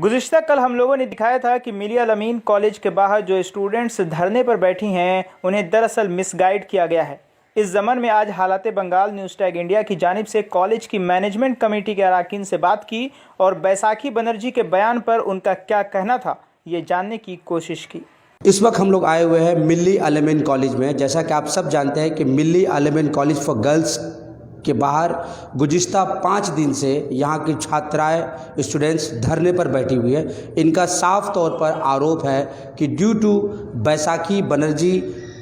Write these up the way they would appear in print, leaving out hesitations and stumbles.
गुज़िश्ता कल हम लोगों ने दिखाया था कि मिलिया अल अमीन कॉलेज के बाहर जो स्टूडेंट्स धरने पर बैठी हैं उन्हें दरअसल मिसगाइड किया गया है। इस ज़मन में आज हालाते बंगाल न्यूज़ टैग इंडिया की जानिब से कॉलेज की मैनेजमेंट कमेटी के अरकान से बात की और बैसाखी बनर्जी के बयान पर उनका क्या कहना था ये जानने की कोशिश की। इस वक्त हम लोग आए हुए हैं मिल्ली अल अमीन कॉलेज में। जैसा कि आप सब जानते हैं कि मिल्ली अल अमीन कॉलेज फॉर गर्ल्स के बाहर गुज़िश्ता 5 दिन से यहाँ की छात्राएं स्टूडेंट्स धरने पर बैठी हुई है। इनका साफ तौर पर आरोप है कि ड्यू टू बैसाखी बनर्जी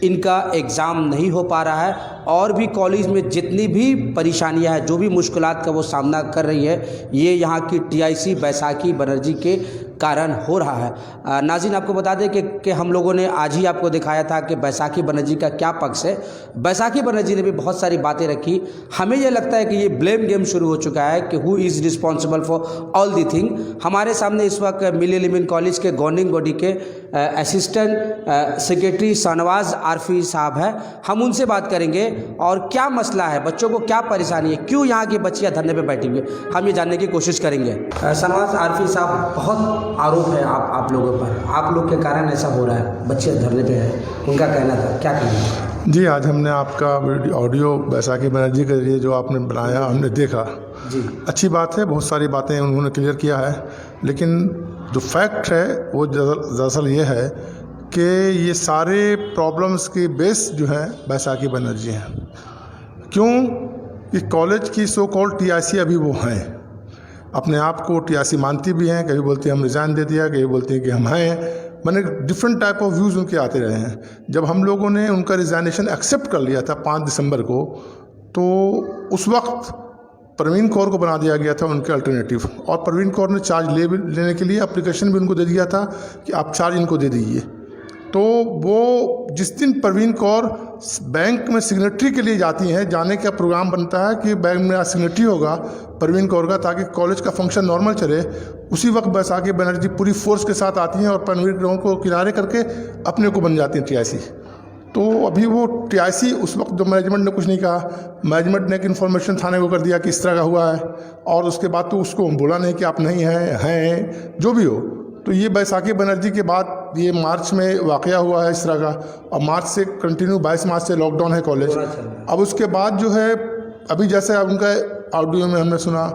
इनका एग्ज़ाम नहीं हो पा रहा है और भी कॉलेज में जितनी भी परेशानियां हैं, जो भी मुश्किलात का वो सामना कर रही है, ये यहाँ की टीआईसी बैसाखी बनर्जी के कारण हो रहा है। नाज़रीन, आपको बता दें कि हम लोगों ने आज ही आपको दिखाया था कि बैसाखी बनर्जी का क्या पक्ष है। बैसाखी बनर्जी ने भी बहुत सारी बातें रखी। हमें यह लगता है कि ये ब्लेम गेम शुरू हो चुका है कि who is responsible for all the thing. हमारे सामने इस वक्त मिल्ली अल अमीन कॉलेज के गवर्निंग बॉडी के असिस्टेंट सेक्रेटरी शाहनवाज आरफी साहब हैं। हम उनसे बात करेंगे और क्या मसला है, बच्चों को क्या परेशानी है, क्यों यहाँ की बच्चियाँ धरने पे बैठी हुई है, हम ये जानने की कोशिश करेंगे। शाहनवाज आरफी साहब, बहुत आरोप है आप लोगों पर, आप लोग के कारण ऐसा हो रहा है, बच्चे धरने पे हैं, उनका कहना था, क्या कहना है? जी, आज हमने आपका ऑडियो बैसाखी बनर्जी के जरिए जो आपने बनाया हमने देखा जी, अच्छी बात है। बहुत सारी बातें उन्होंने क्लियर किया है, लेकिन जो फैक्ट है वो दरअसल ये है कि ये सारे प्रॉब्लम्स की बेस जो है बैसाखी बनर्जी हैं। क्यों कि कॉलेज की सो कॉल्ड टीआईसी अभी वो हैं, अपने आप को टीआईसी मानती भी हैं, कभी बोलती हैं हम रिज़ाइन दे दिया, कभी बोलती हैं कि हम हैं, मैंने डिफरेंट टाइप ऑफ व्यूज़ उनके आते रहे हैं। जब हम लोगों ने उनका रिज़ाइनेशन एक्सेप्ट कर लिया था 5 दिसंबर को, तो उस वक्त परवीन कौर को बना दिया गया था उनके अल्टरनेटिव, और परवीन कौर ने चार्ज लेने के लिए एप्लीकेशन भी उनको दे दिया था कि आप चार्ज इनको दे दीजिए। तो वो जिस दिन परवीन कौर बैंक में सिग्नेटरी के लिए जाती हैं, जाने का प्रोग्राम बनता है कि बैंक में आज सिग्नेटरी होगा परवीन कौर का ताकि कॉलेज का फंक्शन नॉर्मल चले, उसी वक्त बैसाखी बनर्जी पूरी फोर्स के साथ आती हैं और परवीन कौर को किनारे करके अपने को बन जाती हैं टीआईसी। तो अभी वो टीआईसी उस वक्त जो मैनेजमेंट ने कुछ नहीं कहा, मैनेजमेंट ने एक इन्फॉर्मेशन थाने को कर दिया कि इस तरह का हुआ है, और उसके बाद तो उसको बोला नहीं कि आप नहीं हैं, जो भी हो। तो ये बैसाखी बनर्जी के बाद ये मार्च में वाक़या हुआ है इस तरह का, और मार्च से कंटिन्यू 22 मार्च से लॉकडाउन है कॉलेज। अब उसके बाद जो है अभी जैसे उनका ऑडियो में हमने सुना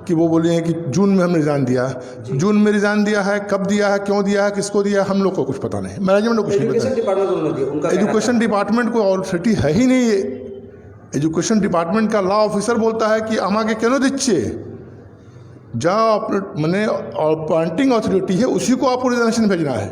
कि वो बोली हैं कि जून में हमने रिज़ाइन दिया है। जून में रिज़ाइन दिया है, कब दिया है, क्यों दिया है, किसको दिया है, हम लोग को कुछ पता नहीं, मैनेजमेंट को कुछ नहीं पता। एजुकेशन डिपार्टमेंट को ऑथोरिटी है ही नहीं। एजुकेशन डिपार्टमेंट का लॉ ऑफिसर बोलता है कि আমাকে কেন দিচ্ছে, जहाँ मैंने अपॉइंटिंग अथॉरिटी है उसी को आपको रिज़ाइनेशन भेजना है।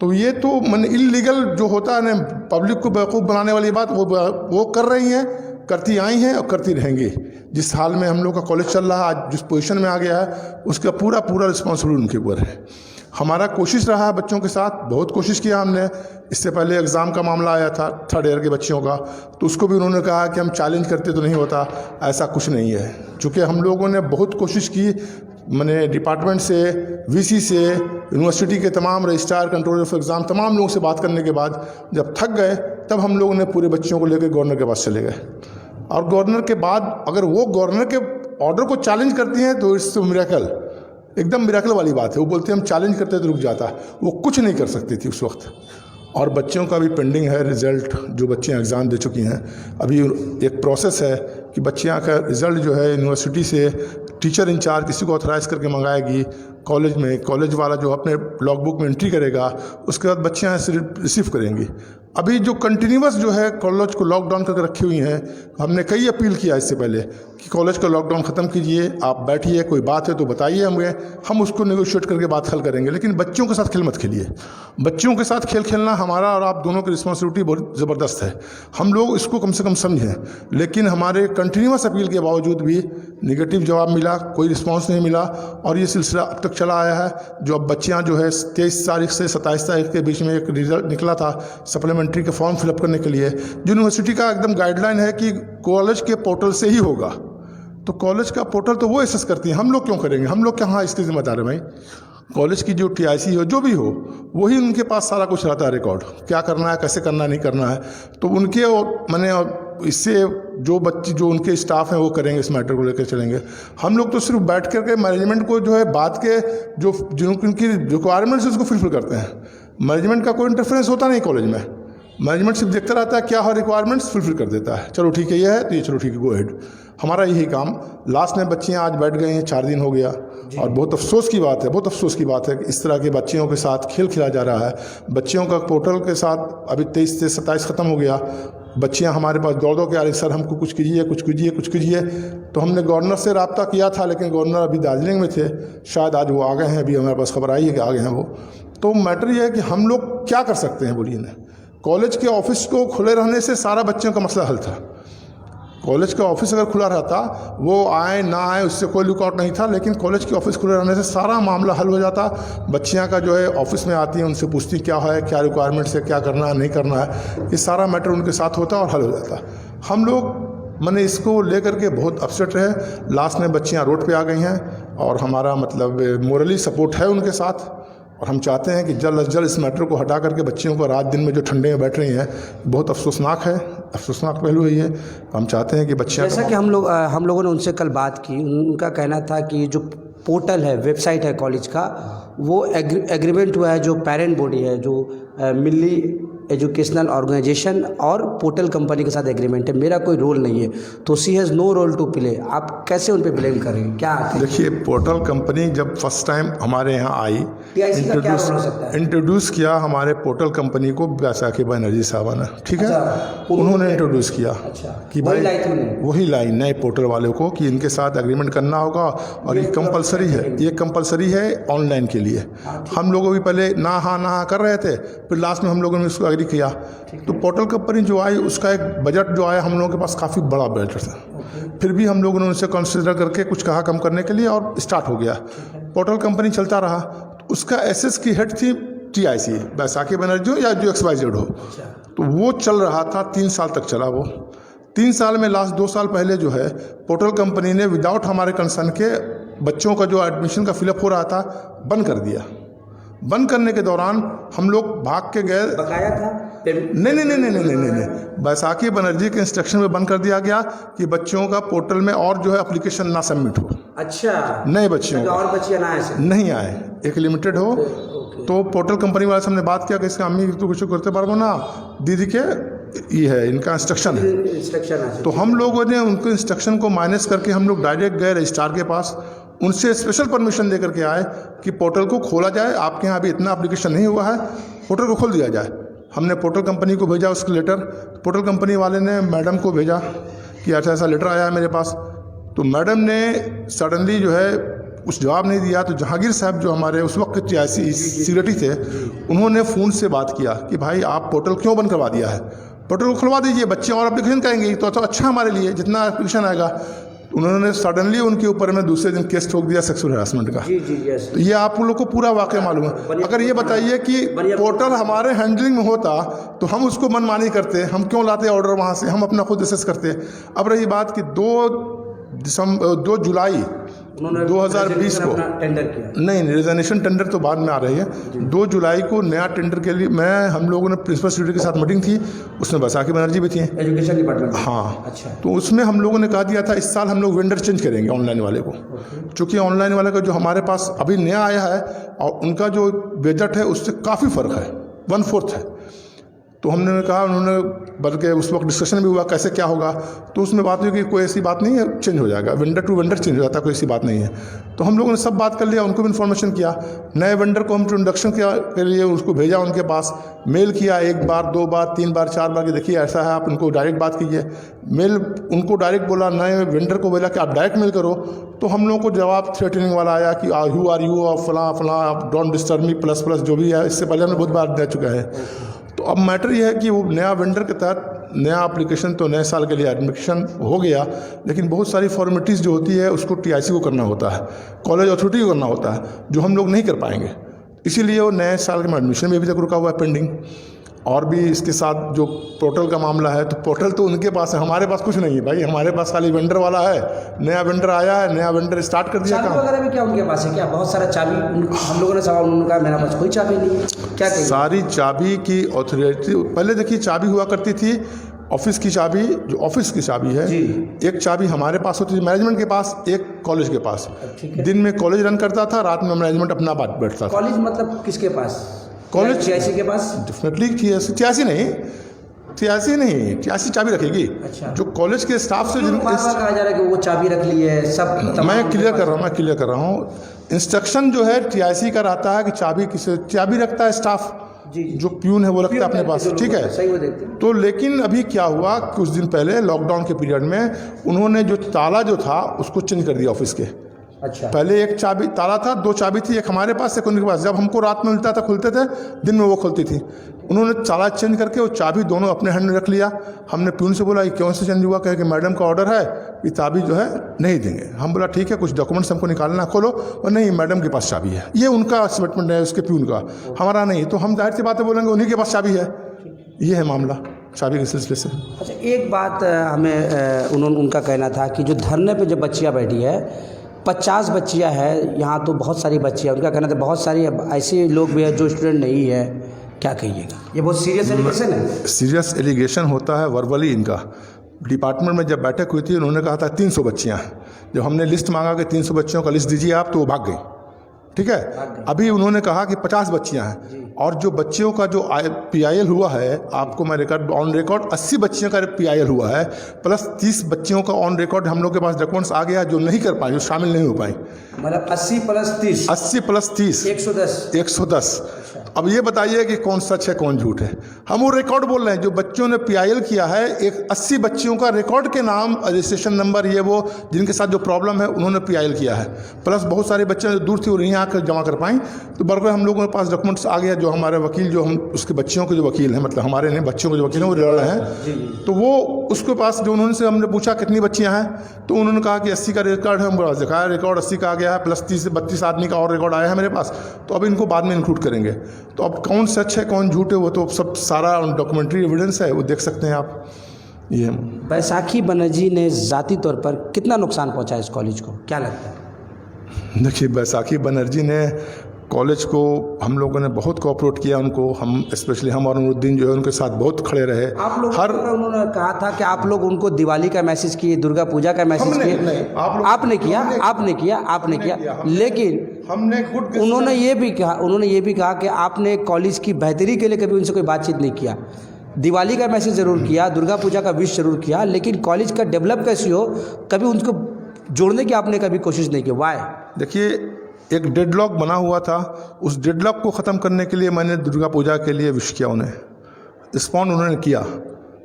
तो ये तो मैंने इलीगल जो होता है ना, पब्लिक को बेवकूफ़ बनाने वाली बात वो कर रही हैं, करती आई हैं और करती रहेंगी। जिस हाल में हम लोग का कॉलेज चल रहा है, आज जिस पोजीशन में आ गया है, उसका पूरा रिस्पॉन्सिबिलिटी उनके ऊपर है। हमारा कोशिश रहा है बच्चों के साथ, बहुत कोशिश किया हमने। इससे पहले एग्ज़ाम का मामला आया था 3rd ईयर के बच्चियों का, तो उसको भी उन्होंने कहा कि हम चैलेंज करते तो नहीं होता, ऐसा कुछ नहीं है। चूँकि हम लोगों ने बहुत कोशिश की, मैंने डिपार्टमेंट से, वीसी से, यूनिवर्सिटी के तमाम रजिस्ट्रार, कंट्रोलर ऑफ एग्ज़ाम, तमाम लोगों से बात करने के बाद जब थक गए, तब हम लोगों ने पूरे बच्चों को लेकर गवर्नर के पास चले गए। और गवर्नर के बाद अगर वो गवर्नर के ऑर्डर को चैलेंज करती हैं तो इट्स मिरेकल, एकदम मिरेकल वाली बात है। वो बोलते हैं हम चैलेंज करते तो रुक जाता, वो कुछ नहीं कर सकती थी उस वक्त। और बच्चों का भी पेंडिंग है रिज़ल्ट, जो बच्चियाँ एग्ज़ाम दे चुकी हैं। अभी एक प्रोसेस है कि बच्चियाँ का रिज़ल्ट जो है यूनिवर्सिटी से टीचर इंचार्ज किसी को ऑथराइज़ करके मंगाएगी कॉलेज में, कॉलेज वाला जो अपने लॉग बुक में एंट्री करेगा, उसके बाद बच्चियाँ रिसीव करेंगी। अभी जो कंटिन्यूअस जो है कॉलेज को लॉकडाउन करके रखी हुई हैं, हमने कई अपील किया इससे पहले कि कॉलेज का लॉकडाउन ख़त्म कीजिए, आप बैठिए, कोई बात है तो बताइए हमें, हम उसको नेगोशिएट करके बात हल करेंगे, लेकिन बच्चों के साथ खेल मत खेलिए। बच्चों के साथ खेल खेलना हमारा और आप दोनों की रिस्पॉन्सिबिलिटी बहुत ज़बरदस्त है, हम लोग इसको कम से कम समझें। लेकिन हमारे कंटिन्यूअस अपील के बावजूद भी नेगेटिव जवाब मिला, कोई रिस्पॉन्स नहीं मिला, और ये सिलसिला अब तक चला आया है। जो अब बच्चियाँ जो है 23 तारीख से 27 तारीख के बीच में एक रिजल्ट निकला था सप्लीमेंट्री के फॉर्म फिलअप करने के लिए, जो यूनिवर्सिटी का एकदम गाइडलाइन है कि कॉलेज के पोर्टल से ही होगा। तो कॉलेज का पोर्टल तो वो एसेस करती हैं, हम लोग क्यों करेंगे, हम लोग क्या इसके जिम्मेदार है भाई। कॉलेज की जो टीआईसी हो, जो भी हो, वही उनके पास सारा कुछ रहता है, रिकॉर्ड क्या करना है, कैसे करना है, नहीं करना है। तो उनके मैंने इससे जो बच्चे जो उनके स्टाफ हैं वो करेंगे, इस मैटर को लेकर चलेंगे। हम लोग तो सिर्फ बैठ कर के मैनेजमेंट को जो है बात के जो उनकी रिक्वायरमेंट्स उसको फुलफिल करते हैं। मैनेजमेंट का कोई इंटरफेरेंस होता नहीं कॉलेज में, मैनेजमेंट सिर्फ देखता रहता है क्या हो रिक्वायरमेंट्स फुलफिल कर देता है, चलो ठीक है ये है तो ये चलो ठीक है गो हेड, हमारा यही काम। लास्ट में बच्चियाँ आज बैठ गई हैं, 4 दिन हो गया, और बहुत अफसोस की बात है, बहुत अफसोस की बात है कि इस तरह के बच्चियों के साथ खेल खेला जा रहा है। बच्चियों का पोर्टल के साथ अभी 23 से 27 ख़त्म हो गया, बच्चियां हमारे पास दौड़ के आ रही, सर हमको कुछ कीजिए कुछ कीजिए कुछ कीजिए। तो हमने गवर्नर से रब्ता किया था, लेकिन गवर्नर अभी दार्जिलिंग में थे, शायद आज वो आ गए हैं, अभी हमारे पास खबर आई है कि आ गए हैं वो। तो मैटर ये है कि हम लोग क्या कर सकते हैं बोलिए ना। कॉलेज के ऑफिस को खुले रहने से सारा बच्चों का मसला हल था। कॉलेज का ऑफिस अगर खुला रहता, वो आए ना आए उससे कोई लुकआउट नहीं था, लेकिन कॉलेज के ऑफिस खुले रहने से सारा मामला हल हो जाता। बच्चियां का जो है ऑफिस में आती हैं, उनसे पूछती क्या है, क्या रिक्वायरमेंट्स है, क्या करना है नहीं करना है, ये सारा मैटर उनके साथ होता और हल हो जाता। हम लोग मैंने इसको लेकर के बहुत अपसेट रहे। लास्ट में बच्चियाँ रोड पर आ गई हैं और हमारा मतलब मोरली सपोर्ट है उनके साथ, और हम चाहते हैं कि जल्द अज जल्द इस मैटर को हटा करके बच्चियों को रात दिन में जो ठंडे में बैठ रही हैं, बहुत अफसोसनाक है, अफसोसनाक पहलू है ये। हम चाहते हैं कि बच्चियाँ, जैसा कि हम लोगों ने उनसे कल बात की, उनका कहना था कि जो पोर्टल है, वेबसाइट है कॉलेज का, वो एग्रीमेंट हुआ है, जो पेरेंट बॉडी है, जो मिली एजुकेशनल ऑर्गेनाइजेशन और पोर्टल कंपनी के साथ एग्रीमेंट है, मेरा कोई रोल नहीं है, तो she has no role to play. आप कैसे उन पे ब्लेम करेंगे? क्या देखिए, पोर्टल कंपनी जब फर्स्ट टाइम हमारे यहाँ आई, इंट्रोड्यूस किया हमारे पोर्टल कंपनी को बैसाखी बनर्जी साहब ने, ठीक है, उन्होंने इंट्रोड्यूस किया कि भाई वही लाइन नए पोर्टल वाले को कि इनके साथ एग्रीमेंट करना होगा, और ये कंपलसरी है, ये कंपलसरी है ऑनलाइन के लिए। हम लोग भी पहले ना हाँ कर रहे थे, फिर लास्ट में हम लोगों ने इसको किया। तो पोर्टल कंपनी जो आई, उसका एक बजट जो आया हम लोगों के पास काफ़ी बड़ा बजट था, फिर भी हम लोगों ने उनसे कंसिडर करके कुछ कहा कम करने के लिए, और स्टार्ट हो गया। पोर्टल कंपनी चलता रहा। तो उसका एसएस की हेड थी TIC, बैसाखी बनर्जी हो या जो XYZ हो, तो वो चल रहा था, 3 साल तक चला वो। 3 साल में लास्ट 2 साल पहले जो है पोर्टल कंपनी ने विदाउट हमारे कंसर्न के बच्चों का जो एडमिशन का फिलअप हो रहा था बंद कर दिया। बंद करने के दौरान हम लोग भाग के गए, बकाया था नहीं, बैसाखी बनर्जी के इंस्ट्रक्शन में बंद कर दिया गया कि बच्चों का पोर्टल में और जो है एप्लीकेशन ना सबमिट हो। अच्छा, नए बच्चियों और बच्चियां ना ऐसे नहीं आए, एक लिमिटेड हो। तो पोर्टल कंपनी वाले से हमने बात किया कि इसका अम्मी तो कुछ करते पारबो ना, दीदी के ये है इनका इंस्ट्रक्शन है। तो हम लोगों ने उनके इंस्ट्रक्शन को माइनस करके हम लोग डायरेक्ट गए रजिस्ट्रार के पास, उनसे स्पेशल परमिशन लेकर के आए कि पोर्टल को खोला जाए, आपके यहाँ अभी इतना एप्लीकेशन नहीं हुआ है, पोर्टल को खोल दिया जाए। हमने पोर्टल कंपनी को भेजा उसका लेटर, पोर्टल कंपनी वाले ने मैडम को भेजा कि ऐसा ऐसा लेटर आया है मेरे पास। तो मैडम ने सडनली जो है कुछ जवाब नहीं दिया। तो जहांगीर साहब जो हमारे उस वक्त TIC सेक्रेटरी थे, उन्होंने फ़ोन से बात किया कि भाई आप पोर्टल क्यों बंद करवा दिया है, पोर्टल को खुलवा दीजिए, बच्चे और एप्लीकेशन करेंगे तो अच्छा हमारे लिए, जितना एप्लीकेशन आएगा। उन्होंने सडनली उनके ऊपर में दूसरे दिन केस ठोक दिया सेक्सुअल हरासमेंट का। तो ये आप लोग को पूरा वाकया मालूम है। अगर ये बताइए कि पोर्टल हमारे हैंडलिंग में होता तो हम उसको मनमानी करते, हम क्यों लाते ऑर्डर वहाँ से, हम अपना खुद असेस करते। अब रही बात कि 2 जुलाई 2020 को टेंडर किया, नहीं रिजर्वेशन टेंडर तो बाद में आ रही है। 2 जुलाई को नया टेंडर के लिए हम लोगों ने प्रिंसिपल सेक्रेटरी के साथ मीटिंग थी, उसमें बैसाखी बनर्जी भी थी, एजुकेशन डिपार्टमेंट। हाँ, अच्छा। तो उसमें हम लोगों ने कहा दिया था इस साल हम लोग वेंडर चेंज करेंगे ऑनलाइन वाले को, क्योंकि ऑनलाइन वाले का जो हमारे पास अभी नया आया है और उनका जो बजट है उससे काफ़ी फ़र्क है, 1/4 है। तो हमने कहा, उन्होंने बल्कि उस वक्त डिस्कशन भी हुआ कैसे क्या होगा, तो उसमें बात हुई कि कोई ऐसी बात नहीं है, चेंज हो जाएगा, वेंडर टू वेंडर चेंज हो जाता है, कोई ऐसी बात नहीं है। तो हम लोगों ने सब बात कर लिया, उनको भी इन्फॉर्मेशन किया। नए वेंडर को हम इंट्रोडक्शन के लिए उसको भेजा उनके पास, मेल किया 1 बार 2 बार 3 बार 4 बार कि देखिए ऐसा है, आप उनको डायरेक्ट बात कीजिए। मेल उनको डायरेक्ट बोला, नए वेंडर को बोला कि आप डायरेक्ट मेल करो। तो हम लोगों को जवाब थ्रेटनिंग वाला आया कि हु आर यू और फलां आप डोंट डिस्टर्ब मी ++ जो भी है, इससे पहले हमने बहुत बार दे चुका है। तो अब मैटर ये है कि वो नया वेंडर के तहत नया एप्लीकेशन तो नए साल के लिए एडमिशन हो गया, लेकिन बहुत सारी फॉर्मेलिटीज़ जो होती है उसको TIC को करना होता है, कॉलेज अथॉरिटी को करना होता है, जो हम लोग नहीं कर पाएंगे। इसीलिए वो नए साल के एडमिशन में अभी तक रुका हुआ है पेंडिंग। और भी इसके साथ जो पोर्टल का मामला है, तो पोर्टल तो उनके पास है, हमारे पास कुछ नहीं है भाई, हमारे पास खाली वेंडर वाला है। नया वेंडर आया है, नया वेंडर स्टार्ट कर दिया काम। चाबी वगैरह भी क्या उनके पास है? क्या बहुत सारा चाबी हम लोगों ने सवाल उनका, मेरा पास कोई चाबी नहीं है, क्या कहेंगे? सारी चाबी की अथॉरिटी, पहले देखिए चाबी हुआ करती थी ऑफिस की चाबी, जो ऑफिस की चाबी है, एक चाबी हमारे पास होती थी मैनेजमेंट के पास, एक कॉलेज के पास। दिन में कॉलेज रन करता था, रात में मैनेजमेंट अपना बात बैठता था। कॉलेज मतलब किसके पास? कॉलेज TIC के पास? डेफिनेटली 83 नहीं, 83 चाबी रखेगी। अच्छा। जो कॉलेज के स्टाफ से बार-बार कहा जा रहा है कि वो चाबी रख ली है सब। मैं क्लियर कर रहा हूँ। इंस्ट्रक्शन जो है TIC का रहता है कि चाबी रखता है स्टाफ, जो प्यून है वो रखता है अपने पास, ठीक है। सही वो देखते हैं। तो लेकिन अभी क्या हुआ, कुछ दिन पहले लॉकडाउन के पीरियड में उन्होंने जो ताला जो था उसको चेंज कर दिया ऑफिस के। अच्छा। पहले एक चाबी ताला था, 2 चाबी थी, एक हमारे पास एक उनके पास। जब हमको रात में मिलता था खुलते थे, दिन में वो खुलती थी। उन्होंने ताला चेंज करके वो चाबी दोनों अपने हैंड में रख लिया। हमने प्यून से बोला ये क्यों से चेंज हुआ, कहे कि मैडम का ऑर्डर है कि चाबी जो है नहीं देंगे। हम बोला ठीक है, कुछ डॉक्यूमेंट्स हमको निकालना, खोलो। और नहीं, मैडम के पास चाबी है। ये उनका स्टेटमेंट है, उसके प्यून का, हमारा नहीं। तो हम जाहिर सी बातें बोलेंगे उन्हीं के पास चाबी है। ये है मामला चाबी के सिलसिले से। अच्छा, एक बात हमें उनका कहना था कि जो धरने पे जो बच्चियाँ बैठी है, 50 बच्चियाँ हैं यहाँ, तो बहुत सारी बच्चियाँ, उनका कहना था बहुत सारी ऐसे लोग भी हैं जो स्टूडेंट नहीं है। क्या कहिएगा? ये बहुत सीरियस एलिगेशन है। सीरियस एलिगेशन होता है वर्बली। इनका डिपार्टमेंट में जब बैठक हुई थी, उन्होंने कहा था 300 बच्चियाँ। जब हमने लिस्ट मांगा कि 300 बच्चियों का लिस्ट दीजिए आप, तो वो भाग गई, ठीक है। अभी उन्होंने कहा कि 50 बच्चियाँ हैं। और जो बच्चियों का जो PIL हुआ है, आपको मैं रिकॉर्ड ऑन रिकॉर्ड 80 बच्चियों का PIL हुआ है, प्लस 30 बच्चियों का ऑन रिकॉर्ड हम लोग के पास डॉक्यूमेंट्स आ गया जो नहीं कर पाए, जो शामिल नहीं हो पाए। मतलब 80 प्लस 30 110। अब ये बताइए कि कौन सच है कौन झूठ है। हम वो रिकॉर्ड बोल रहे हैं जो बच्चों ने PIL किया है। एक 80 बच्चियों का रिकॉर्ड के नाम, रजिस्ट्रेशन नंबर, ये वो जिनके साथ जो प्रॉब्लम है उन्होंने PIL किया है। प्लस बहुत सारे बच्चे जो दूर थी वो नहीं आकर जमा कर पाएँ। तो बरकर हम लोगों के पास डॉक्यूमेंट्स आ गया। जो हमारे वकील, जो हम उसके बच्चियों के जो वकील हैं, मतलब हमारे नहीं, बच्चियों के जो वकील हैं वो लड़ रहे हैं। तो वो उसके पास जो उन्होंने से हमने पूछा कितनी बच्चियाँ हैं, तो उन्होंने कहा कि 80 का रिकॉर्ड है। हम दिखाया रिकॉर्ड 80 का आ गया है, प्लस 30 से 32 आदमी का और रिकॉर्ड आया है मेरे पास। तो अब इनको बाद में इंक्लूड करेंगे। तो अब कौन सच है कौन झूठ है वो तो सब सारा डॉक्यूमेंट्री एविडेंस है, वो देख सकते हैं आप। ये बैसाखी बनर्जी ने ज़ाती तौर पर कितना नुकसान पहुंचाया इस कॉलेज को, क्या लगता है? देखिए, बैसाखी बनर्जी ने कॉलेज को, हम लोगों ने बहुत कोऑपरेट किया उनको। हम स्पेशली हम और अनुरुद्दीन जो है उनके साथ बहुत खड़े रहे। आप लोग उन्होंने कहा था कि आप लोग उनको दिवाली का मैसेज किए, दुर्गा पूजा का मैसेज किए। आपने किया, लेकिन हमने उन्होंने ये भी कहा कि आपने कॉलेज की बेहतरी के लिए कभी उनसे कोई बातचीत नहीं किया। दिवाली का मैसेज ज़रूर किया, दुर्गा पूजा का विश जरूर किया, लेकिन कॉलेज का डेवलप कैसी हो कभी उनको जोड़ने की आपने कभी कोशिश नहीं की। वाई? देखिए, एक डेडलॉक बना हुआ था, उस डेडलॉक को ख़त्म करने के लिए मैंने दुर्गा पूजा के लिए विश किया, उन्हें रिस्पॉन्ड उन्होंने किया।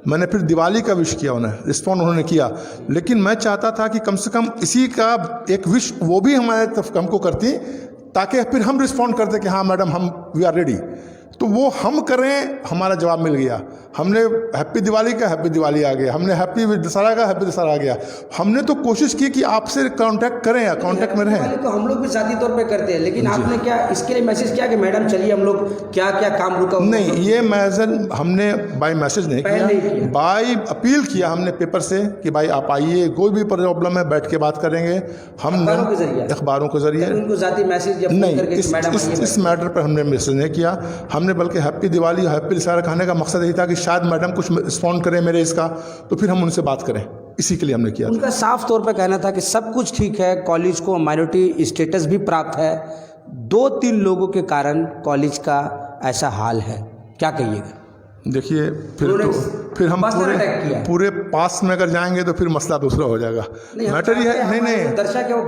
मैंने फिर दिवाली का विश किया, उन्हें रिस्पॉन्ड उन्होंने किया। लेकिन मैं चाहता था कि कम से कम इसी का एक विश वो भी हमारे तरफ हमको करती, ताकि फिर हम रिस्पॉन्ड करते कि हाँ मैडम, हम वी आर रेडी। तो वो हम करें, हमारा जवाब मिल गया। हमने हैप्पी दिवाली का हैप्पी दिवाली आ गया, हमने हैप्पी दशहरा का हैप्पी दशहरा आ गया। हमने तो कोशिश की कि आपसे कांटेक्ट करें या कांटेक्ट में रहें। तो हम लोग भी ज़ाती तौर पे करते हैं, लेकिन आपने क्या इसके लिए मैसेज किया कि मैडम चलिए हम लोग क्या क्या काम रुका? नहीं, ये मैसेज हमने बाय मैसेज नहीं किया, बाय अपील किया हमने पेपर से कि भाई आप आइए, कोई भी प्रॉब्लम है बैठ के बात करेंगे। हम अखबारों के जरिए नहीं, इस मैटर पर हमने मैसेज नहीं किया। हमने बल्कि हैप्पी दिवाली, हैप्पी दशहरा कहने का मकसद यही था कि शायद मैडम कुछ रिस्पॉन्ड करें मेरे इसका, तो फिर हम उनसे बात करें, इसी के लिए हमने किया। उनका साफ तौर पे कहना था कि सब कुछ ठीक है, कॉलेज को माइनॉरिटी स्टेटस भी प्राप्त है, 2-3 लोगों के कारण कॉलेज का ऐसा हाल है। क्या कहिएगा? देखिए, फिर हम पूरे पास में अगर जाएंगे तो फिर मसला दूसरा हो जाएगा। मैटर ये है, नहीं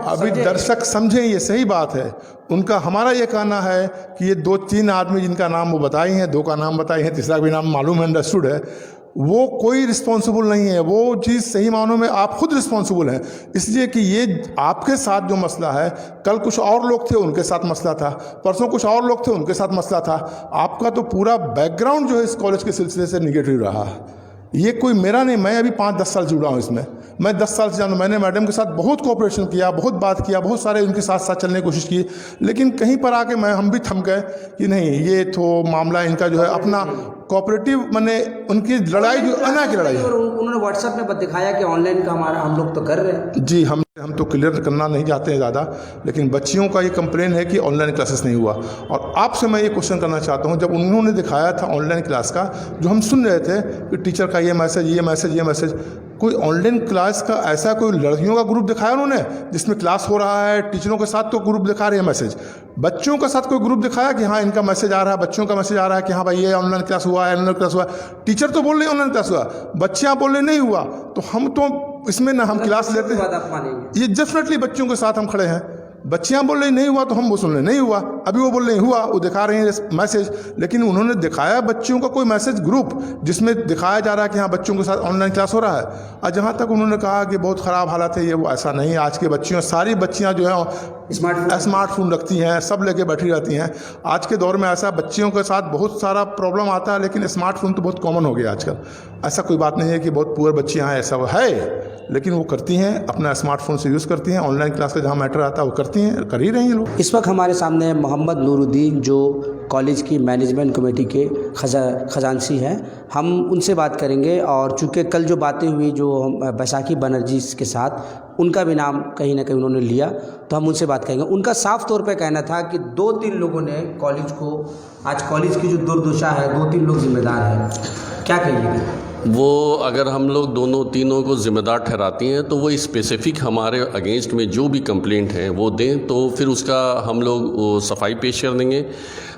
अभी दर्शक समझें, ये सही बात है उनका। हमारा ये कहना है कि ये 2-3 आदमी जिनका नाम वो बताए हैं, 2 का नाम बताए हैं, तीसरा भी नाम मालूम है, अंडरस्टूड है, वो कोई रिस्पॉन्सिबल नहीं है। वो चीज़ सही मानों में आप खुद रिस्पॉन्सिबल हैं, इसलिए कि ये आपके साथ जो मसला है, कल कुछ और लोग थे उनके साथ मसला था, परसों कुछ और लोग थे उनके साथ मसला था। आपका तो पूरा बैकग्राउंड जो है इस कॉलेज के सिलसिले से निगेटिव रहा। ये कोई मेरा नहीं, मैं अभी 5-10 साल जुड़ा हूँ इसमें। मैं 10 साल से जानूँ, मैंने मैडम के साथ बहुत कोऑपरेशन किया, बहुत बात किया, बहुत सारे उनके साथ साथ चलने की कोशिश की, लेकिन कहीं पर आके हम भी थम गए कि नहीं, ये तो मामला इनका जो है अपना कोऑपरेटिव मैंने उनकी लड़ाई जो अन्याय की लड़ाई है। और उन्होंने व्हाट्सएप में दिखाया कि ऑनलाइन का हमारा हम लोग तो कर रहे हैं। जी हम तो क्लियर करना नहीं चाहते हैं ज़्यादा, लेकिन बच्चियों का ये कंप्लेन है कि ऑनलाइन क्लासेस नहीं हुआ। और आपसे मैं ये क्वेश्चन करना चाहता हूँ, जब उन्होंने दिखाया था ऑनलाइन क्लास का, जो हम सुन रहे थे कि टीचर का ये मैसेज, कोई ऑनलाइन क्लास का ऐसा कोई लड़कियों का ग्रुप दिखाया उन्होंने जिसमें क्लास हो रहा है, टीचरों के साथ तो ग्रुप दिखा रहे हैं मैसेज, बच्चों के साथ कोई ग्रुप दिखाया कि हाँ इनका मैसेज आ रहा है, बच्चों का मैसेज आ रहा है कि हाँ भाई ये ऑनलाइन क्लास हुआ है, ऑनलाइन क्लास हुआ। टीचर तो बोल रहे ऑनलाइन क्लास हुआ, बच्चियाँ बोल रहे नहीं हुआ, तो हम तो इसमें ना हम क्लास लेते हैं, ये डेफिनेटली बच्चों के साथ हम खड़े हैं। बच्चियाँ बोल रही नहीं हुआ तो हम वो सुन रहे नहीं हुआ, अभी वो बोल रहे हुआ, वो दिखा रहे हैं मैसेज, लेकिन उन्होंने दिखाया बच्चियों का कोई मैसेज ग्रुप जिसमें दिखाया जा रहा है कि हाँ बच्चों के साथ ऑनलाइन क्लास हो रहा है। और जहाँ तक उन्होंने कहा कि बहुत ख़राब हालत है, ये वो ऐसा नहीं है। आज की बच्चियों, सारी बच्चियाँ जो हैं स्मार्टफोन रखती हैं, सब लेके बैठी रहती हैं। आज के दौर में ऐसा बच्चियों के साथ बहुत सारा प्रॉब्लम आता है, लेकिन स्मार्टफोन तो बहुत कॉमन हो गया आजकल। ऐसा कोई बात नहीं है कि बहुत पुअर बच्चियाँ हैं, ऐसा है, लेकिन वो करती हैं, अपना स्मार्टफोन से यूज़ करती हैं, ऑनलाइन क्लास का जहाँ मैटर आता है वो करती हैं, कर ही रही हैं लोग। इस वक्त हमारे सामने मोहम्मद नूरुद्दीन जो कॉलेज की मैनेजमेंट कमेटी के खजांची हैं, हम उनसे बात करेंगे। और चूँकि कल जो बातें हुई जो बैसाखी बनर्जी के साथ, उनका भी नाम कहीं ना कहीं उन्होंने लिया, तो हम उनसे बात करेंगे। उनका साफ तौर पे कहना था कि 2-3 लोगों ने कॉलेज को, आज कॉलेज की जो दुर्दशा है 2-3 लोग जिम्मेदार हैं, क्या कहिएगा? वो अगर हम लोग दोनों तीनों को ज़िम्मेदार ठहराती हैं तो वो स्पेसिफ़िक हमारे अगेंस्ट में जो भी कंप्लेंट है वो दें, तो फिर उसका हम लोग सफाई पेश कर देंगे।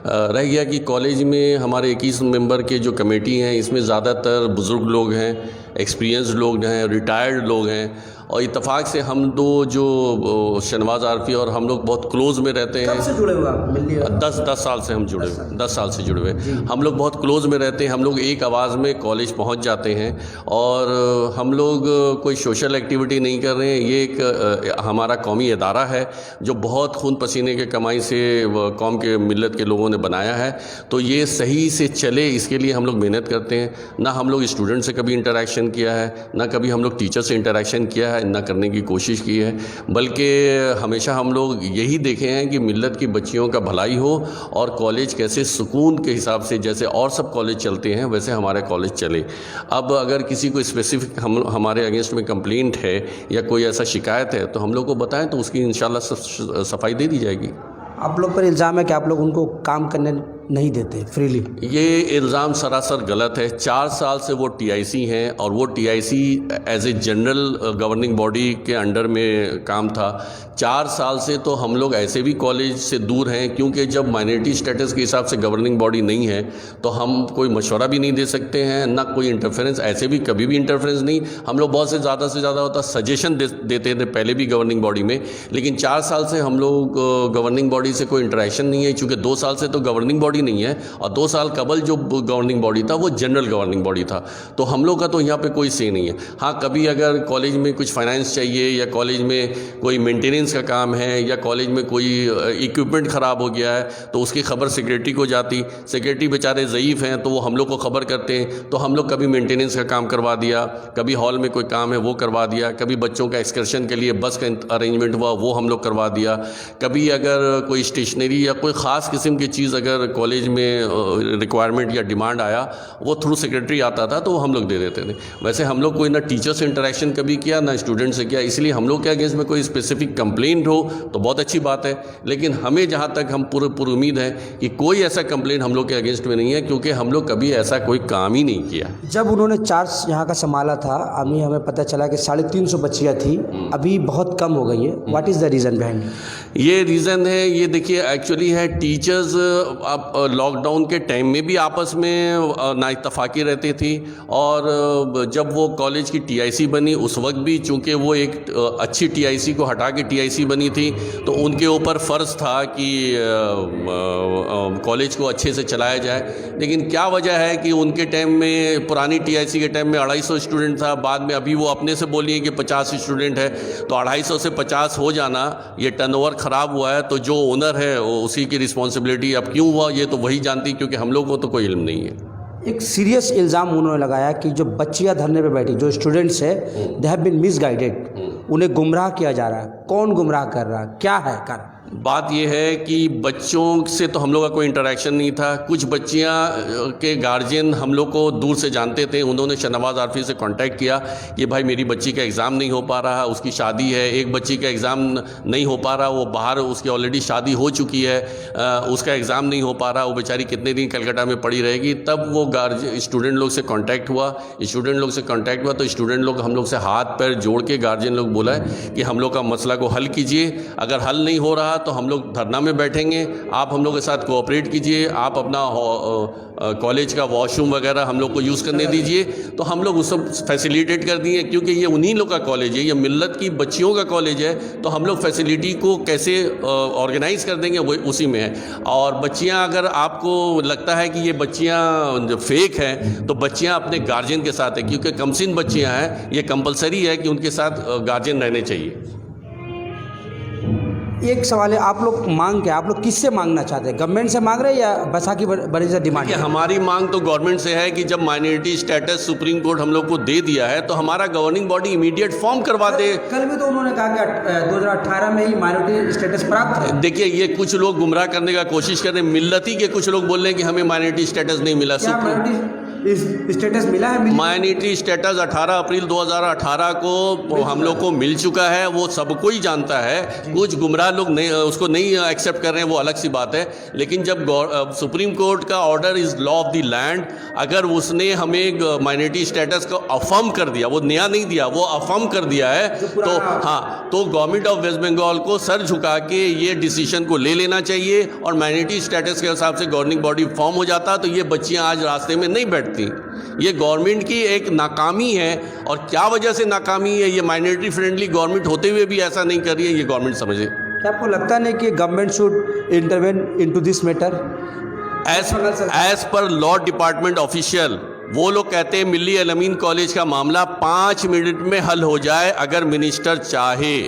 रह गया कि कॉलेज में हमारे 21 मेंबर के जो कमेटी हैं, इसमें ज़्यादातर बुज़ुर्ग लोग हैं, एक्सपीरियंस लोग हैं, रिटायर्ड लोग हैं, और इत्तेफाक से हम दो जो शहनवाज आरफी और हम लोग बहुत क्लोज़ में रहते हैं। कब से जुड़े हुए आप? 10 साल से हम जुड़े हुए, 10 साल से जुड़े हुए। हम लोग बहुत क्लोज़ में रहते हैं, हम लोग एक आवाज़ में कॉलेज पहुंच जाते हैं, और हम लोग कोई सोशल एक्टिविटी नहीं कर रहे हैं। ये एक हमारा कौमी इदारा है जो बहुत खून पसीने के कमाई से कौम के मिल्लत के लोगों ने बनाया है, तो ये सही से चले इसके लिए हम लोग मेहनत करते हैं। ना हम लोग स्टूडेंट से कभी इंटरेक्शन किया है, ना कभी हम लोग टीचर से इंटरेक्शन किया है, ना करने की कोशिश की है, बल्कि हमेशा हम लोग यही देखे हैं कि मिल्लत की बच्चियों का भलाई हो और कॉलेज कैसे सुकून के हिसाब से जैसे और सब कॉलेज चलते हैं वैसे हमारे कॉलेज चले। अब अगर किसी को स्पेसिफिक हमारे अगेंस्ट में कंप्लेंट है या कोई ऐसा शिकायत है तो हम लोग को बताएं, तो उसकी इंशाल्लाह सफाई दे दी जाएगी। आप लोग पर इल्ज़ाम है कि आप लोग उनको काम करने नहीं देते फ्रीली। ये इल्ज़ाम सरासर गलत है। 4 साल से वो टीआईसी हैं, और वो TIC as a general governing body के अंडर में काम था। 4 साल से तो हम लोग ऐसे भी कॉलेज से दूर हैं, क्योंकि जब माइनॉरिटी स्टेटस के हिसाब से गवर्निंग बॉडी नहीं है तो हम कोई मशवरा भी नहीं दे सकते हैं, ना कोई इंटरफेरेंस, ऐसे भी कभी भी इंटरफेरेंस नहीं। हम लोग बहुत से ज़्यादा होता सजेशन देते थे पहले भी गवर्निंग बॉडी में, लेकिन 4 साल से हम लोग गवर्निंग बॉडी से कोई इंटरेक्शन नहीं है, चूँकि 2 साल से तो गवर्निंग बॉडी नहीं है, और 2 साल कबल जो गवर्निंग बॉडी था वो जनरल गवर्निंग बॉडी था, तो हम लोग का तो यहाँ पे कोई से नहीं है। हाँ, कभी अगर कॉलेज में कुछ फाइनेंस चाहिए या कॉलेज में कोई मेंटेनेंस का काम है या कॉलेज में कोई इक्विपमेंट ख़राब हो गया है तो उसकी खबर सेक्रेटरी को जाती। सेक्रेटरी बेचारे ज़ईफ़ हैं तो वो हम लोग को खबर करते हैं, तो हम लोग कभी मेंटेनेंस का काम करवा दिया, कभी हॉल में कोई काम है वो करवा दिया, कभी बच्चों का एक्सकर्शन के लिए बस का अरेंजमेंट हुआ वो हम लोग करवा दिया, कभी अगर कोई स्टेशनरी या कोई ख़ास किस्म की चीज़ अगर कॉलेज में रिक्वायरमेंट या डिमांड आया वो थ्रू सेक्रेटरी आता था तो वो हम लोग दे देते थे। वैसे हम लोग कोई ना टीचर से इंटरेक्शन कभी किया ना स्टूडेंट से किया, इसलिए हम लोग के अगेंस्ट में कोई स्पेसिफिक कंप्लेंट हो तो बहुत अच्छी बात है, लेकिन हमें जहाँ तक हम पूरी उम्मीद है कि कोई ऐसा कंप्लेंट हम लोग के अगेंस्ट में नहीं है, क्योंकि हम लोग कभी ऐसा कोई काम ही नहीं किया। जब उन्होंने चार्ज यहाँ का संभाला था, अभी हमें पता चला कि 350 बच्चियाँ थी, अभी बहुत कम हो गई है। What is the reason behind? ये रीज़न है, ये देखिए एक्चुअली है टीचर्स अब लॉकडाउन के टाइम में भी आपस में नाइत्तफाकी रहती थी, और जब वो कॉलेज की टीआईसी बनी उस वक्त भी चूँकि वो एक अच्छी टीआईसी को हटा के टीआईसी बनी थी तो उनके ऊपर फ़र्ज़ था कि कॉलेज को अच्छे से चलाया जाए। लेकिन क्या वजह है कि उनके टाइम में, पुरानी टीआईसी के टाइम में 250 स्टूडेंट था, बाद में अभी वो अपने से बोलिए कि 50 स्टूडेंट है, तो 250 से 50 हो जाना, ये टर्नओवर ख़राब हुआ है, तो जो ओनर है उसी की रिस्पॉन्सिबिलिटी। अब क्यों हुआ ये तो वही जानती, क्योंकि हम लोग को तो कोई इल्म नहीं है। एक सीरियस इल्ज़ाम उन्होंने लगाया कि जो बच्चियां धरने पे बैठी, जो स्टूडेंट्स है, दे हैव बीन मिसगाइडेड, उन्हें गुमराह किया जा रहा है। कौन गुमराह कर रहा है, क्या है कारण? बात यह है कि बच्चों से तो हम लोग का कोई इंटरेक्शन नहीं था। कुछ बच्चियां के गार्जियन हम लोग को दूर से जानते थे, उन्होंने शहनवाज आरफी से कांटेक्ट किया कि भाई मेरी बच्ची का एग्ज़ाम नहीं हो पा रहा, उसकी शादी है। एक बच्ची का एग्ज़ाम नहीं हो पा रहा, वो बाहर, उसकी ऑलरेडी शादी हो चुकी है, उसका एग्ज़ाम नहीं हो पा रहा, वो बेचारी कितने दिन कलकत्ता में पड़ी रहेगी। तब वो स्टूडेंट लोग से कांटेक्ट हुआ तो स्टूडेंट लोग हम लोग से हाथ पैर जोड़ के गार्जियन लोग बोला है कि हम लोग का मसला को हल कीजिए, अगर हल नहीं हो रहा तो हम लोग धरना में बैठेंगे, आप हम लोग के साथ कोऑपरेट कीजिए, आप अपना कॉलेज का वॉशरूम वगैरह हम लोग को यूज़ करने दीजिए। तो हम लोग उस सब फैसिलिटेट कर दिए, क्योंकि ये उन्हीं लोग का कॉलेज है, ये मिल्लत की बच्चियों का कॉलेज है, तो हम लोग फैसिलिटी को कैसे ऑर्गेनाइज कर देंगे वो उसी में है। और बच्चियां, अगर आपको लगता है कि ये बच्चियां फेक हैं तो बच्चियां अपने गार्जियन के साथ है, क्योंकि कमसिन बच्चियां हैं, ये कंपलसरी है कि उनके साथ गार्जियन रहने चाहिए। एक सवाल है, आप लोग मांग क्या, आप लोग किससे मांगना चाहते हैं? गवर्नमेंट से मांग रहे हैं या बैसाखी बड़ी से डिमांड? हमारी मांग तो गवर्नमेंट से है कि जब माइनॉरिटी स्टेटस सुप्रीम कोर्ट हम लोग को दे दिया है तो हमारा गवर्निंग बॉडी इमीडिएट फॉर्म करवा दे। कल भी तो उन्होंने कहा कि 2018 में ही माइनॉरिटी स्टेटस प्राप्त है। देखिए, ये कुछ लोग गुमराह करने का कोशिश कर रहे हैं। मिल्लती के कुछ लोग बोल रहे हैं कि हमें माइनॉरिटी स्टेटस नहीं मिला। स्टेटस मिला है? माइनॉरिटी स्टेटस 18 अप्रैल 2018 को हम लोग को मिल चुका है, वो सबको ही जानता है। कुछ गुमराह लोग नहीं, उसको नहीं एक्सेप्ट कर रहे हैं, वो अलग सी बात है। लेकिन जब सुप्रीम कोर्ट का order is law of the land, अगर उसने हमें माइनॉरिटी स्टेटस को अफर्म कर दिया, वो नया नहीं दिया, वो अफर्म कर दिया है, तो हाँ, तो गवर्नमेंट ऑफ वेस्ट बंगाल को सर झुका के ये डिसीजन को ले लेना चाहिए और माइनॉरिटी स्टेटस के हिसाब से गवर्निंग बॉडी फॉर्म हो जाता, तो ये बच्चियाँ आज रास्ते में नहीं बैठती। ये गवर्नमेंट की एक नाकामी है, और क्या वजह से नाकामी है, ये माइनॉरिटी फ्रेंडली गवर्नमेंट होते हुए भी ऐसा नहीं कर रही है, ये गवर्नमेंट समझे। क्या आपको लगता नहीं कि government should intervene into this matter? As per law department official, वो लोग कहते हैं मिल्ली अलमीन कॉलेज का मामला 5 मिनट में हल हो जाए अगर मिनिस्टर चाहे।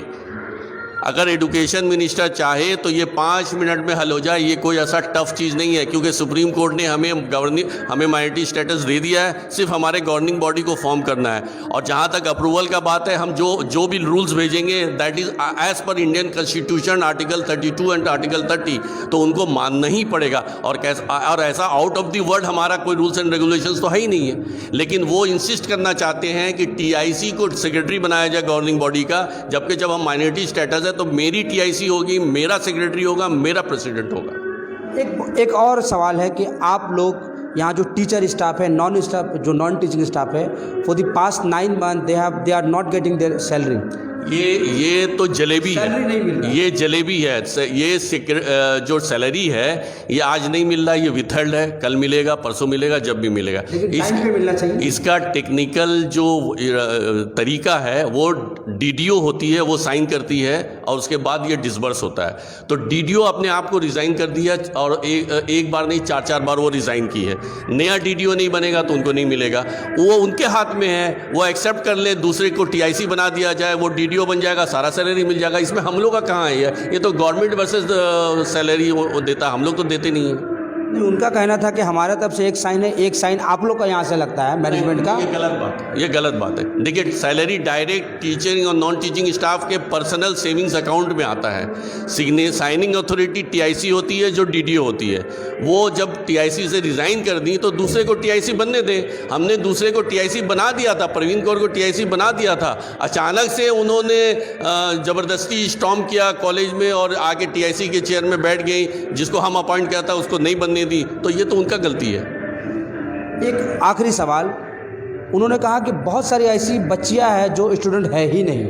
अगर एजुकेशन मिनिस्टर चाहे तो ये 5 मिनट में हल हो जाए। ये कोई ऐसा टफ चीज़ नहीं है, क्योंकि सुप्रीम कोर्ट ने हमें माइनॉरिटी स्टेटस दे दिया है, सिर्फ हमारे गवर्निंग बॉडी को फॉर्म करना है। और जहाँ तक अप्रूवल का बात है, हम जो भी रूल्स भेजेंगे that is as per Indian constitution article 32 and article 30, तो उनको मानना ही पड़ेगा। और ऐसा आउट ऑफ द वर्ड हमारा कोई रूल्स एंड रेगुलेशंस तो है ही नहीं है। लेकिन वो इंसिस्ट करना चाहते हैं कि TIC को सेक्रेटरी बनाया जाए गवर्निंग बॉडी का, जबकि जब हम माइनॉरिटी स्टेटस तो मेरी TIC होगी, मेरा सेक्रेटरी होगा, मेरा प्रेसिडेंट होगा। एक और सवाल है कि आप लोग यहाँ जो टीचर स्टाफ है, नॉन टीचिंग स्टाफ है, for the past 9 month they are not getting their salary. ये तो जलेबी है, ये जलेबी है। ये जो सैलरी है ये आज नहीं मिल रहा, ये विथल्ड है, कल मिलेगा, परसों मिलेगा, जब भी मिलेगा। मिलना चाहिए। इसका टेक्निकल जो तरीका है वो DDO होती है, वो साइन करती है और उसके बाद ये डिसबर्स होता है। तो DDO अपने आप को रिज़ाइन कर दिया और एक बार नहीं 4 बार वो रिज़ाइन की है। नया DDO नहीं बनेगा तो उनको नहीं मिलेगा, वो उनके हाथ में है। वो एक्सेप्ट कर ले, दूसरे को TIC बना दिया जाए, वो DDO बन जाएगा, सारा सैलरी मिल जाएगा। इसमें हम लोग का कहाँ है? ये तो गवर्नमेंट वर्सेस सैलरी वो देता, हम लोग तो देते नहीं हैं। नहीं, उनका कहना था कि हमारे तरफ से एक साइन है, एक साइन आप लोग का यहाँ से लगता है मैनेजमेंट का। ये गलत बात है, ये गलत बात है। देखिए, सैलरी डायरेक्ट टीचिंग और नॉन टीचिंग स्टाफ के पर्सनल सेविंग्स अकाउंट में आता है। साइनिंग अथॉरिटी TIC होती है, जो DDO होती है। वो जब TIC से रिज़ाइन कर दी तो दूसरे को TIC बनने दें। हमने दूसरे को TIC बना दिया था, प्रवीण कौर को TIC बना दिया था। अचानक से उन्होंने ज़बरदस्ती स्टॉर्म किया कॉलेज में और आके TIC के चेयर में बैठ गई, जिसको हम अपॉइंट किया था उसको नहीं बनने दी, तो ये तो उनका गलती है। एक आखिरी सवाल, उन्होंने कहा कि बहुत सारी ऐसी बच्चियां हैं जो स्टूडेंट है ही नहीं,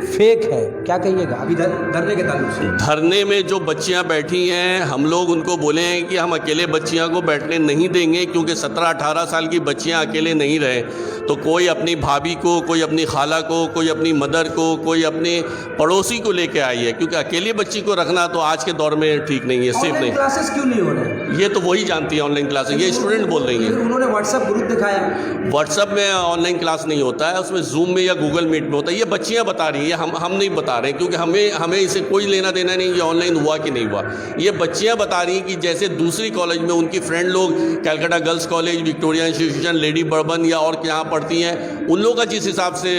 फेक है, क्या कहिएगा अभी धरने के ताल्लुक से? धरने में जो बच्चियां बैठी हैं, हम लोग उनको बोले हैं कि हम अकेले बच्चियां को बैठने नहीं देंगे, क्योंकि 17-18 साल की बच्चियां अकेले नहीं रहे। तो कोई अपनी भाभी को, कोई अपनी खाला को, कोई अपनी मदर को, कोई अपने पड़ोसी को लेके आई है, क्योंकि अकेले बच्ची को रखना तो आज के दौर में ठीक नहीं है, सेफ नहीं। क्लासेस क्यों नहीं हो रहे? ये तो वही जानती है ऑनलाइन क्लास, ये स्टूडेंट बोल रही हैं। उन्होंने व्हाट्सएप ग्रुप दिखाया। व्हाट्सएप में ऑनलाइन क्लास नहीं होता है, उसमें जूम में या गूगल मीट में होता है। ये बच्चियां बता रही हैं, हम नहीं बता रहे हैं, क्योंकि हमें इसे कोई लेना देना नहीं, ये ऑनलाइन हुआ कि नहीं हुआ। ये बच्चियां बता रही हैं कि जैसे दूसरी कॉलेज में उनकी फ्रेंड लोग Calcutta girls college, Victoria institution, lady bourbon या और यहाँ पढ़ती हैं, उन लोगों का जिस हिसाब से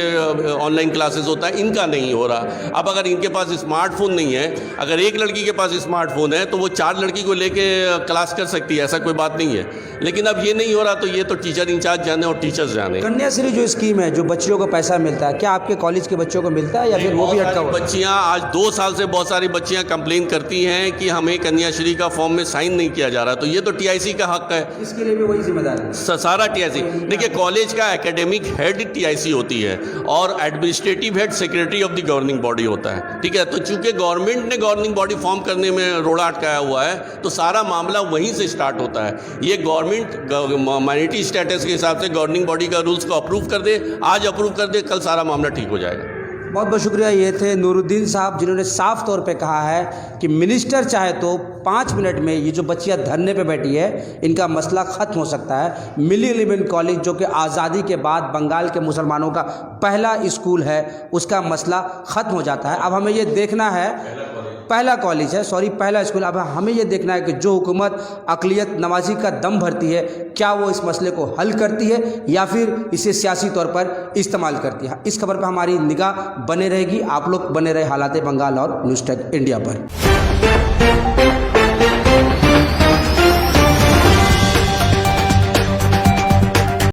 ऑनलाइन क्लासेस होता है, इनका नहीं हो रहा। अब अगर इनके पास स्मार्टफोन नहीं है, अगर एक लड़की के पास स्मार्टफोन है तो वो 4 लड़की को लेके क्लास कर सकती है, ऐसा कोई बात नहीं है। लेकिन अब ये नहीं हो रहा, तो ये तो टीचर इंचार्ज जाने और टीचर्स जाने। कन्याश्री जो स्कीम है, जो बच्चियों को पैसा मिलता है, क्या आपके कॉलेज के बच्चों को मिलता है या फिर वो भी अटका हुआ? बच्चियां आज 2 साल से बहुत सारी बच्चियां कंप्लेन करती हैं कि हमें कन्याश्री का फॉर्म में साइन नहीं किया जा रहा। तो ये तो टीआईसी का हक है, इसके लिए भी वही जिम्मेदार है। सारा टीआईसी। देखिए, कॉलेज का एकेडमिक हेड टीआईसी होती है और administrative head secretary of the governing body होता है, ठीक है। तो चूंकि गवर्नमेंट ने गवर्निंग बॉडी फॉर्म करने में रोड़ा अटकाया हुआ है, तो सारा मामला वहीं से स्टार्ट होता है। ये गवर्नमेंट माइनॉरिटी स्टेटस के हिसाब से गवर्निंग बॉडी का रूल्स को अप्रूव कर दे, आज अप्रूव कर दे, कल सारा मामला ठीक हो जाएगा। बहुत बहुत शुक्रिया। ये थे नूरुद्दीन साहब, जिन्होंने साफ तौर पे कहा है कि मिनिस्टर चाहे तो 5 मिनट में ये जो बच्चियां धरने पे बैठी है, इनका मसला ख़त्म हो सकता है। मिली एलिमेंट कॉलेज, जो कि आज़ादी के बाद बंगाल के मुसलमानों का पहला स्कूल है, उसका मसला ख़त्म हो जाता है। अब हमें ये देखना है, पहला कॉलेज है, सॉरी पहला स्कूल। अब हमें ये देखना है कि जो हुकूमत अक़लियत नवाजी का दम भरती है, क्या वो इस मसले को हल करती है या फिर इसे सियासी तौर पर इस्तेमाल करती है। इस खबर पर हमारी निगाह बने रहेगी। आप लोग बने रहे हालात बंगाल और न्यूज़ टैग इंडिया पर।